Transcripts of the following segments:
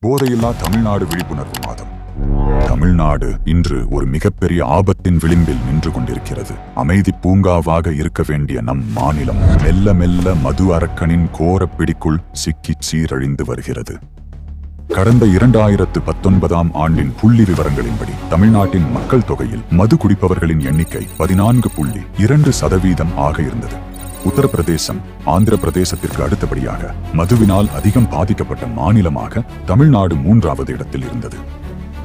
போதையில்லா தமிழ்நாடு விழிப்புணர்வு மாதம். தமிழ்நாடு இன்று ஒரு மிகப்பெரிய ஆபத்தின் விளிம்பில் நின்று கொண்டிருக்கிறது. அமைதி பூங்காவாக இருக்க வேண்டிய நம் மாநிலம் மெல்ல மெல்ல மது அரக்கனின் கோர பிடிக்குள் சிக்கி சீரழிந்து வருகிறது. கடந்த 2019ஆம் ஆண்டின் புள்ளி விவரங்களின்படி தமிழ்நாட்டின் மக்கள் தொகையில் மது குடிப்பவர்களின் எண்ணிக்கை 14.2% ஆக இருந்தது. உத்தரப்பிரதேசம் ஆந்திர பிரதேசத்திற்கு அடுத்தபடியாக மதுவினால் அதிகம் பாதிக்கப்பட்ட மாநிலமாக தமிழ்நாடு 3வது இடத்தில் இருந்தது.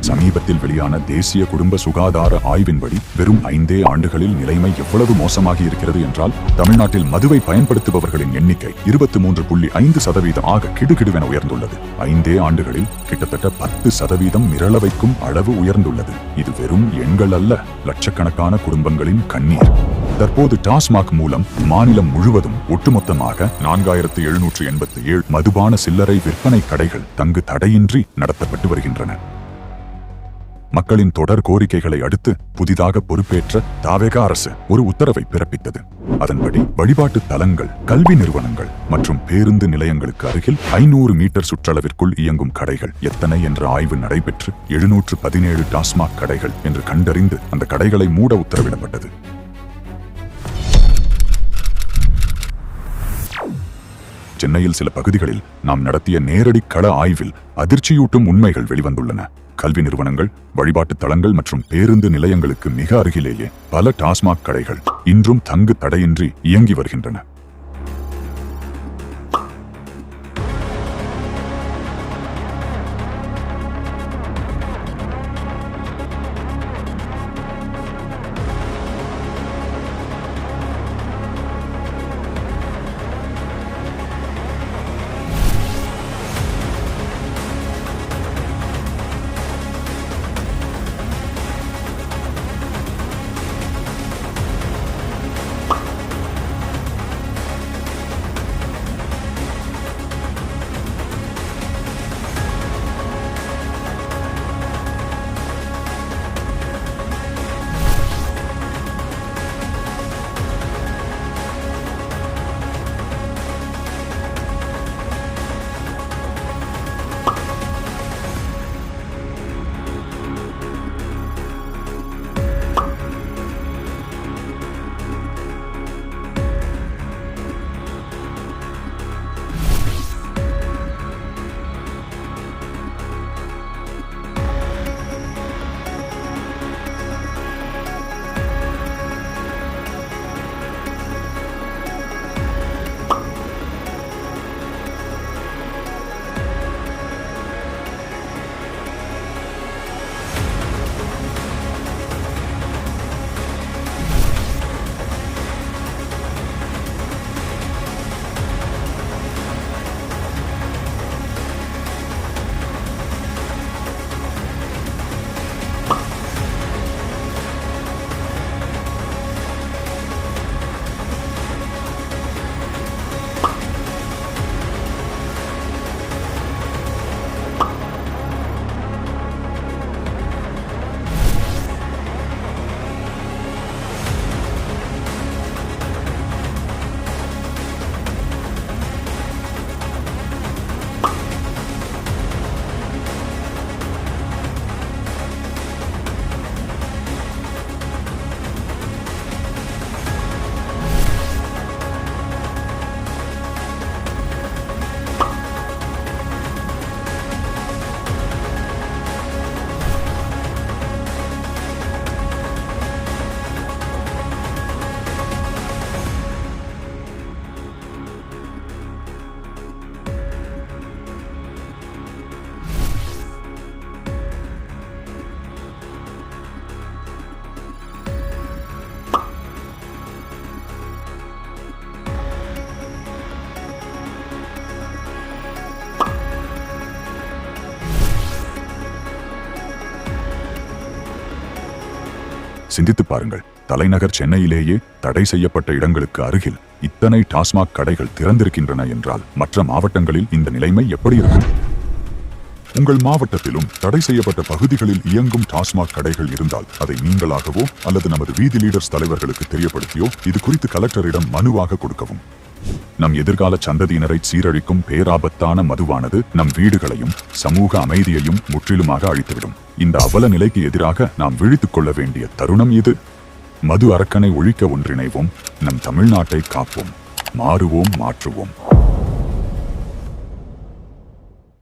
சமீபத்தில் வெளியான தேசிய குடும்ப சுகாதார ஆய்வின்படி வெறும் 5 ஆண்டுகளில் நிலைமை எவ்வளவு மோசமாகி இருக்கிறது என்றால், தமிழ்நாட்டில் மதுவை பயன்படுத்துபவர்களின் எண்ணிக்கை 23.5% ஆக கிடுகிடுவென உயர்ந்துள்ளது. 5 ஆண்டுகளில் கிட்டத்தட்ட 10% மிரள வைக்கும் அளவு உயர்ந்துள்ளது. இது வெறும் எண்கள் அல்ல, லட்சக்கணக்கான குடும்பங்களின் கண்ணீர். தற்போது டாஸ்மாக் மூலம் மாநிலம் முழுவதும் ஒட்டுமொத்தமாக 4787 மதுபான சில்லறை விற்பனை கடைகள் தங்கு தடையின்றி நடத்தப்பட்டு வருகின்றன. மக்களின் தொடர் கோரிக்கைகளை அடுத்து புதிதாக பொறுப்பேற்ற தாவேகா அரசு ஒரு உத்தரவை பிறப்பித்தது. அதன்படி வழிபாட்டு தலங்கள், கல்வி நிறுவனங்கள் மற்றும் பேருந்து நிலையங்களுக்கு அருகில் 500 மீட்டர் சுற்றளவிற்குள் இயங்கும் கடைகள் எத்தனை என்ற ஆய்வு நடைபெற்று 717 டாஸ்மாக் கடைகள் என்று கண்டறிந்து அந்த கடைகளை மூட உத்தரவிடப்பட்டது. சென்னையில் சில பகுதிகளில் நாம் நடத்திய நேரடி கள ஆய்வில் அதிர்ச்சியூட்டும் உண்மைகள் வெளிவந்துள்ளன. கல்வி நிறுவனங்கள், வழிபாட்டு தலங்கள் மற்றும் பேருந்து நிலையங்களுக்கு மிக அருகிலேயே பல டாஸ்மாக் கடைகள் இன்றும் தங்கு தடையின்றி இயங்கி வருகின்றன. சிந்தித்து பாருங்கள், தலைநகர் சென்னையிலேயே தடை செய்யப்பட்ட இடங்களுக்கு அருகில் இத்தனை டாஸ்மாக் கடைகள் திறந்திருக்கின்றன என்றால் மற்ற மாவட்டங்களில் இந்த நிலைமை எப்படி இருக்கும்? உங்கள் மாவட்டத்திலும் தடை செய்யப்பட்ட பகுதிகளில் இயங்கும் டாஸ்மாக் கடைகள் இருந்தால் அதை நீங்களாகவோ அல்லது நமது வீதி லீடர்ஸ் தலைவர்களுக்கு தெரியப்படுத்தியோ இது குறித்து கலெக்டரிடம் மனுவாக கொடுக்கவும். நம் எதிர்கால சந்ததியினரை சீரழிக்கும் பேராபத்தான மதுவானது நம் வீடுகளையும் சமூக அமைதியையும் முற்றிலுமாக அழித்துவிடும். இந்த அவல நிலைக்கு எதிராக நாம் விழித்துக் கொள்ள வேண்டிய தருணம் இது. மது அரக்கனை ஒழிக்க ஒன்றிணைவோம். நம் தமிழ்நாட்டை காப்போம். மாறுவோம், மாற்றுவோம்.